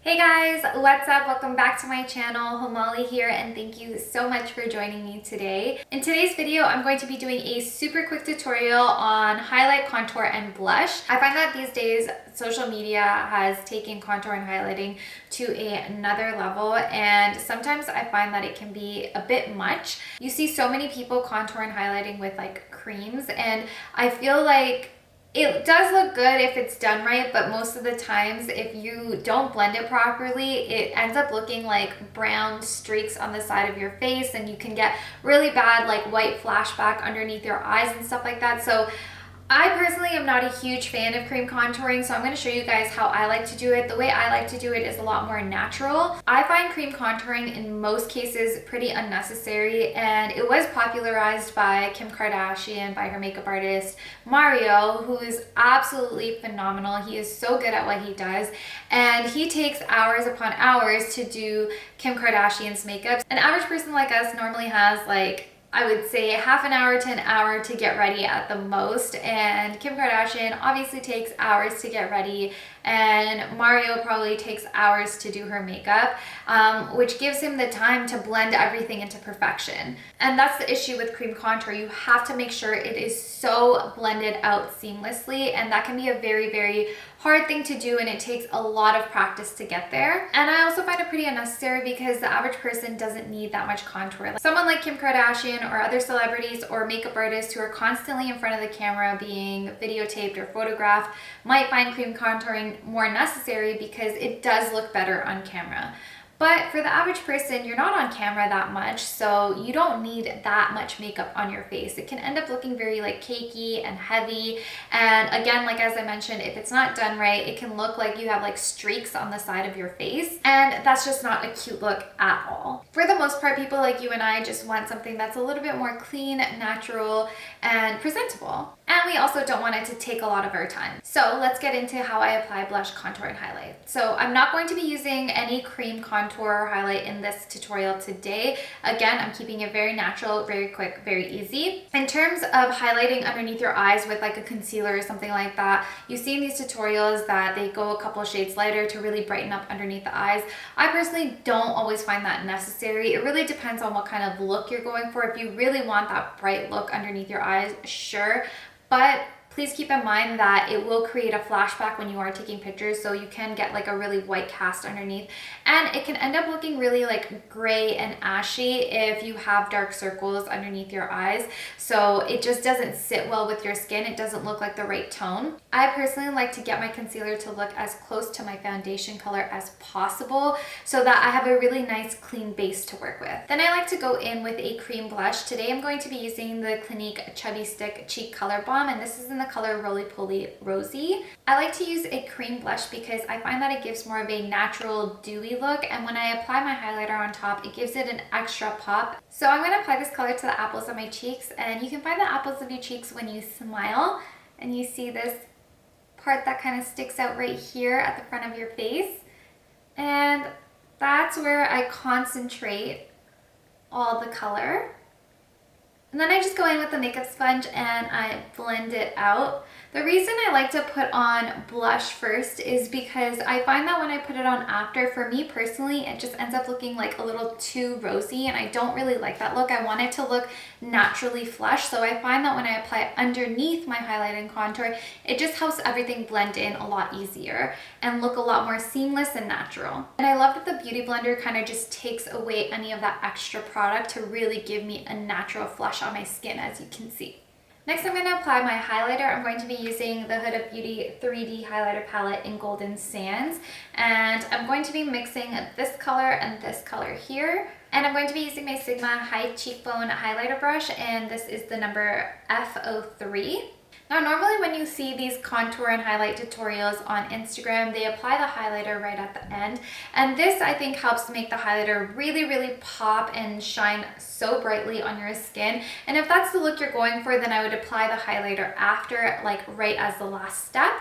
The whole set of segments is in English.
Hey guys, what's up? Welcome back to my channel. Hemali here, and thank you so much for joining me today. In today's video, I'm going to be doing a super quick tutorial on highlight, contour, and blush. I find that these days, social media has taken contour and highlighting to another level, and sometimes I find that it can be a bit much. You see so many people contour and highlighting with like creams, and I feel like it does look good if it's done right, but most of the times if you don't blend it properly, it ends up looking like brown streaks on the side of your face, and you can get really bad like white flashback underneath your eyes and stuff like that. So I personally am not a huge fan of cream contouring, so I'm going to show you guys how I like to do it. The way I like to do it is a lot more natural. I find cream contouring in most cases pretty unnecessary, and it was popularized by Kim Kardashian, by her makeup artist Mario, who is absolutely phenomenal. He is so good at what he does, and he takes hours upon hours to do Kim Kardashian's makeup. An average person like us normally has like, I would say, half an hour to an hour to get ready at the most, and Kim Kardashian obviously takes hours to get ready, and Mario probably takes hours to do her makeup, which gives him the time to blend everything into perfection. And that's the issue with cream contour. You have to make sure it is so blended out seamlessly, and that can be a very, very hard thing to do, and it takes a lot of practice to get there. And I also find it pretty unnecessary because the average person doesn't need that much contour. Like someone like Kim Kardashian or other celebrities or makeup artists who are constantly in front of the camera being videotaped or photographed might find cream contouring more necessary because it does look better on camera. But for the average person, you're not on camera that much, so you don't need that much makeup on your face. It can end up looking very like cakey and heavy. And again, like as I mentioned, if it's not done right, it can look like you have like streaks on the side of your face. And that's just not a cute look at all. For the most part, people like you and I just want something that's a little bit more clean, natural, and presentable. And we also don't want it to take a lot of our time. So let's get into how I apply blush, contour, and highlight. So I'm not going to be using any cream contour or highlight in this tutorial today. Again, I'm keeping it very natural, very quick, very easy. In terms of highlighting underneath your eyes with like a concealer or something like that, you see in these tutorials that they go a couple shades lighter to really brighten up underneath the eyes. I personally don't always find that necessary. It really depends on what kind of look you're going for. If you really want that bright look underneath your eyes, sure. But please keep in mind that it will create a flashback when you are taking pictures, so you can get like a really white cast underneath, and it can end up looking really like gray and ashy if you have dark circles underneath your eyes. So it just doesn't sit well with your skin. It doesn't look like the right tone. I personally like to get my concealer to look as close to my foundation color as possible so that I have a really nice clean base to work with. Then I like to go in with a cream blush. Today I'm going to be using the Clinique Chubby Stick Cheek Color Balm, and this is in the color Roly Rosy. I like to use a cream blush because I find that it gives more of a natural dewy look, and when I apply my highlighter on top, it gives it an extra pop. So I'm going to apply this color to the apples of my cheeks, and you can find the apples of your cheeks when you smile, and you see this part that kind of sticks out right here at the front of your face, and that's where I concentrate all the color. And then I just go in with the makeup sponge and I blend it out. The reason I like to put on blush first is because I find that when I put it on after, for me personally, it just ends up looking like a little too rosy, and I don't really like that look. I want it to look naturally flush, so I find that when I apply it underneath my highlight and contour, it just helps everything blend in a lot easier and look a lot more seamless and natural. And I love that the Beauty Blender kind of just takes away any of that extra product to really give me a natural flush on my skin, as you can see. Next, I'm going to apply my highlighter. I'm going to be using the Huda Beauty 3D highlighter palette in Golden Sands, and I'm going to be mixing this color and this color here. And I'm going to be using my Sigma High Cheekbone highlighter brush, and this is the number F03. Now, normally when you see these contour and highlight tutorials on Instagram, they apply the highlighter right at the end. And this, I think, helps make the highlighter really, really pop and shine so brightly on your skin. And if that's the look you're going for, then I would apply the highlighter after, like right as the last step.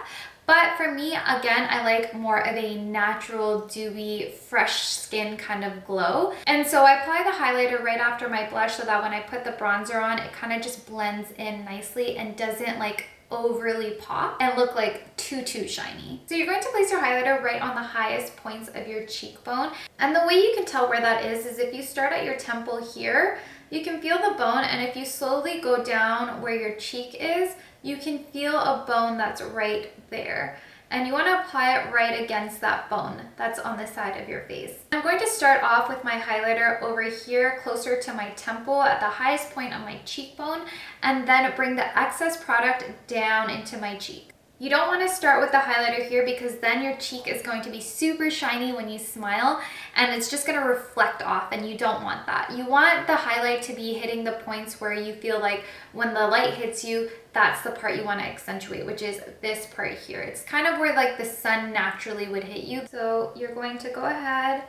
But for me, again, I like more of a natural, dewy, fresh skin kind of glow. And so I apply the highlighter right after my blush so that when I put the bronzer on, it kind of just blends in nicely and doesn't like overly pop and look like too shiny. So you're going to place your highlighter right on the highest points of your cheekbone. And the way you can tell where that is if you start at your temple here, you can feel the bone, and if you slowly go down where your cheek is, you can feel a bone that's right there. And you want to apply it right against that bone that's on the side of your face. I'm going to start off with my highlighter over here closer to my temple at the highest point on my cheekbone, and then bring the excess product down into my cheek. You don't want to start with the highlighter here because then your cheek is going to be super shiny when you smile, and it's just going to reflect off, and you don't want that. You want the highlight to be hitting the points where you feel like when the light hits you, that's the part you want to accentuate, which is this part here. It's kind of where like the sun naturally would hit you. So you're going to go ahead,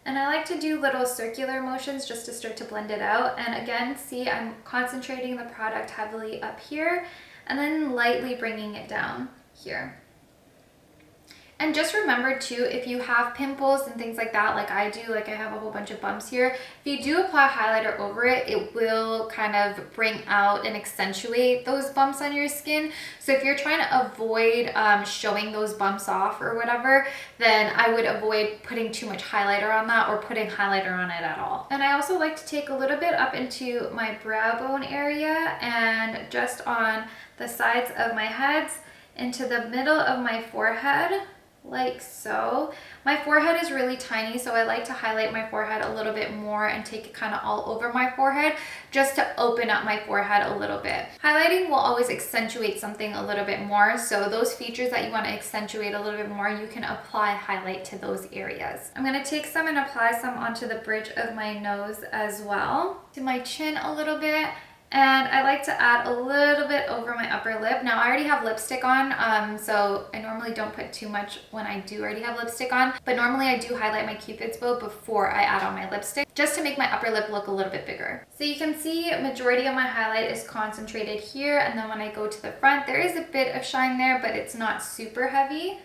and I like to do little circular motions just to start to blend it out. And again, see, I'm concentrating the product heavily up here and then lightly bringing it down here. And just remember too, if you have pimples and things like that, like I do, like I have a whole bunch of bumps here, if you do apply highlighter over it, it will kind of bring out and accentuate those bumps on your skin. So if you're trying to avoid showing those bumps off or whatever, then I would avoid putting too much highlighter on that or putting highlighter on it at all. And I also like to take a little bit up into my brow bone area and just on the sides of my heads into the middle of my forehead, like so. My forehead is really tiny, so I like to highlight my forehead a little bit more and take it kind of all over my forehead just to open up my forehead a little bit. Highlighting will always accentuate something a little bit more, so those features that you want to accentuate a little bit more, you can apply highlight to those areas. I'm going to take some and apply some onto the bridge of my nose as well, to my chin a little bit. And I like to add a little bit over my upper lip. Now I already have lipstick on, so I normally don't put too much when I do already have lipstick on, but normally I do highlight my Cupid's bow before I add on my lipstick, just to make my upper lip look a little bit bigger. So you can see majority of my highlight is concentrated here, and then when I go to the front, there is a bit of shine there, but it's not super heavy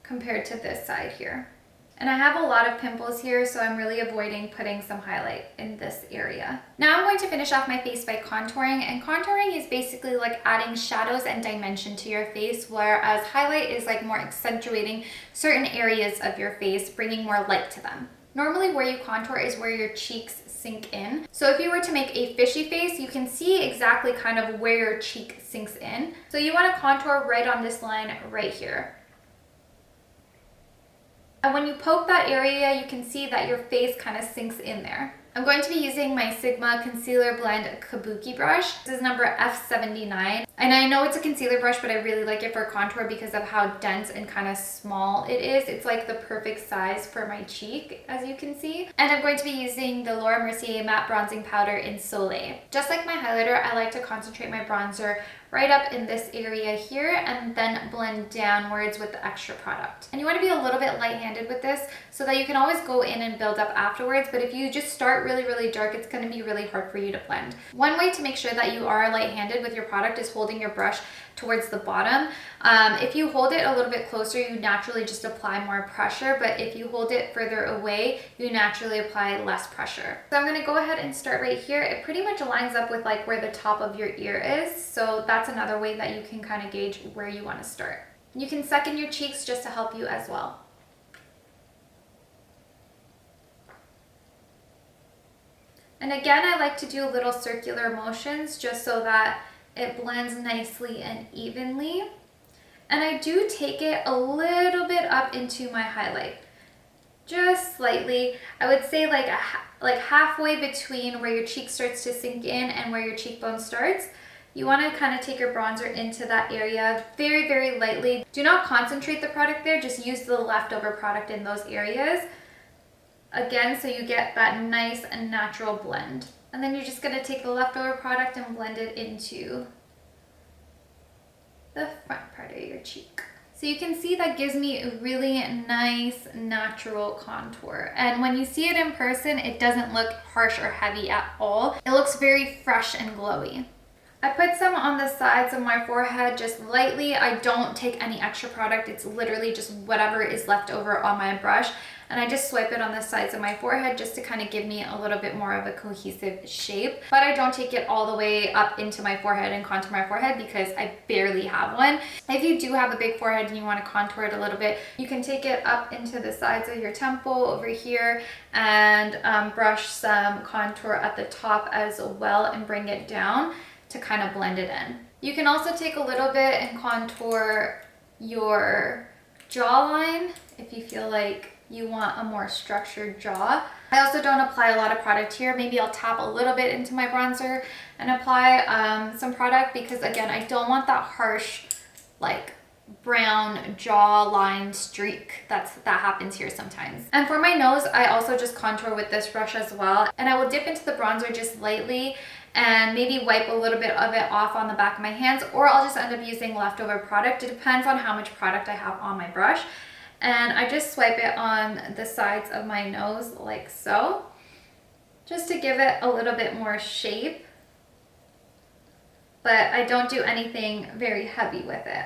compared to this side here. And I have a lot of pimples here, so I'm really avoiding putting some highlight in this area. Now I'm going to finish off my face by contouring, and contouring is basically like adding shadows and dimension to your face, whereas highlight is like more accentuating certain areas of your face, bringing more light to them. Normally where you contour is where your cheeks sink in. So if you were to make a fishy face, you can see exactly kind of where your cheek sinks in. So you want to contour right on this line right here. And when you poke that area, you can see that your face kind of sinks in there. I'm going to be using my Sigma Concealer Blend Kabuki brush. This is number F79. And I know it's a concealer brush, but I really like it for contour because of how dense and kind of small it is. It's like the perfect size for my cheek, as you can see. And I'm going to be using the Mercier Matte Bronzing Powder in Soleil. Just like my highlighter, I like to concentrate my bronzer right up in this area here and then blend downwards with the extra product. And you want to be a little bit light-handed with this so that you can always go in and build up afterwards, but if you just start really dark, it's going to be really hard for you to blend. One way to make sure that you are light-handed with your product is holding your brush towards the bottom. If you hold it a little bit closer, you naturally just apply more pressure, but if you hold it further away, you naturally apply less pressure. So I'm going to go ahead and start right here. It pretty much lines up with like where the top of your ear is, so that's another way that you can kind of gauge where you want to start. You can second your cheeks just to help you as well. And again, I like to do little circular motions just so that it blends nicely and evenly. And I do take it a little bit up into my highlight, just slightly. I would say like halfway between where your cheek starts to sink in and where your cheekbone starts. You want to kind of take your bronzer into that area very lightly. Do not concentrate the product there, just use the leftover product in those areas. Again, so you get that nice and natural blend. And then you're just going to take the leftover product and blend it into the front part of your cheek. So you can see that gives me a really nice natural contour. And when you see it in person, it doesn't look harsh or heavy at all. It looks very fresh and glowy. I put some on the sides of my forehead just lightly. I don't take any extra product. It's literally just whatever is left over on my brush. and I just swipe it on the sides of my forehead just to kind of give me a little bit more of a cohesive shape. But I don't take it all the way up into my forehead and contour my forehead because I barely have one. If you do have a big forehead and you want to contour it a little bit, you can take it up into the sides of your temple over here and brush some contour at the top as well and bring it down to kind of blend it in. You can also take a little bit and contour your jawline if you feel like you want a more structured jaw. I also don't apply a lot of product here. Maybe I'll tap a little bit into my bronzer and apply some product because again, I don't want that harsh like brown jawline streak that happens here sometimes. And for my nose, I also just contour with this brush as well, and I will dip into the bronzer just lightly and maybe wipe a little bit of it off on the back of my hands, or I'll just end up using leftover product. It depends on how much product I have on my brush. And I just swipe it on the sides of my nose like so, just to give it a little bit more shape. But I don't do anything very heavy with it,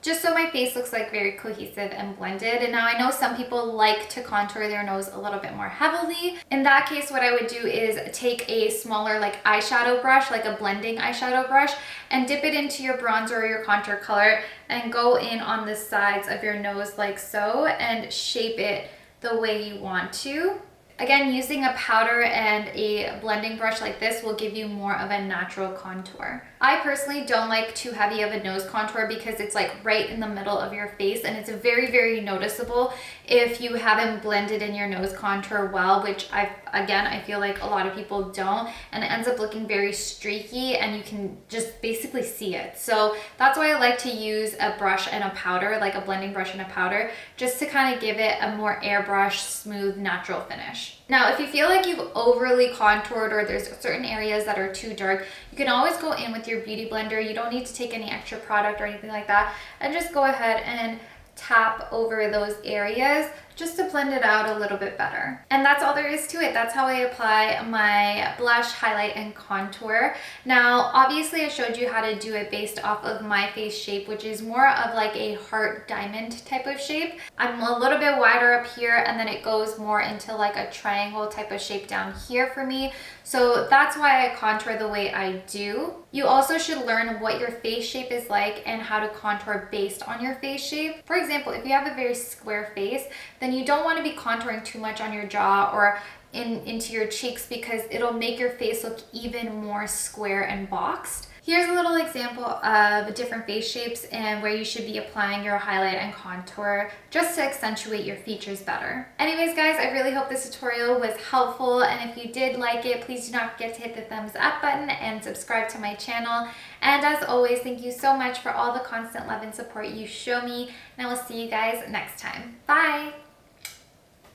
just so my face looks like very cohesive and blended. And now I know some people like to contour their nose a little bit more heavily. In that case, what I would do is take a smaller like eyeshadow brush, like a blending eyeshadow brush, and dip it into your bronzer or your contour color and go in on the sides of your nose like so and shape it the way you want to. Again, using a powder and a blending brush like this will give you more of a natural contour. I personally don't like too heavy of a nose contour because it's like right in the middle of your face, and it's very, very noticeable if you haven't blended in your nose contour well, which I feel like a lot of people don't, and it ends up looking very streaky and you can just basically see it. So that's why I like to use a brush and a powder, like a blending brush and a powder, just to kind of give it a more airbrush, smooth, natural finish. Now, if you feel like you've overly contoured or there's certain areas that are too dark, you can always go in with your beauty blender. You don't need to take any extra product or anything like that, and just go ahead and tap over those areas just to blend it out a little bit better. And that's all there is to it. That's how I apply my blush, highlight, and contour. Now, obviously I showed you how to do it based off of my face shape, which is more of like a heart diamond type of shape. I'm a little bit wider up here, and then it goes more into like a triangle type of shape down here for me. So that's why I contour the way I do. You also should learn what your face shape is like and how to contour based on your face shape. For example, if you have a very square face, then you don't want to be contouring too much on your jaw or into your cheeks because it'll make your face look even more square and boxed. Here's a little example of different face shapes and where you should be applying your highlight and contour just to accentuate your features better. Anyways, guys, I really hope this tutorial was helpful, and if you did like it, please do not forget to hit the thumbs up button and subscribe to my channel. And as always, thank you so much for all the constant love and support you show me, and I will see you guys next time. Bye!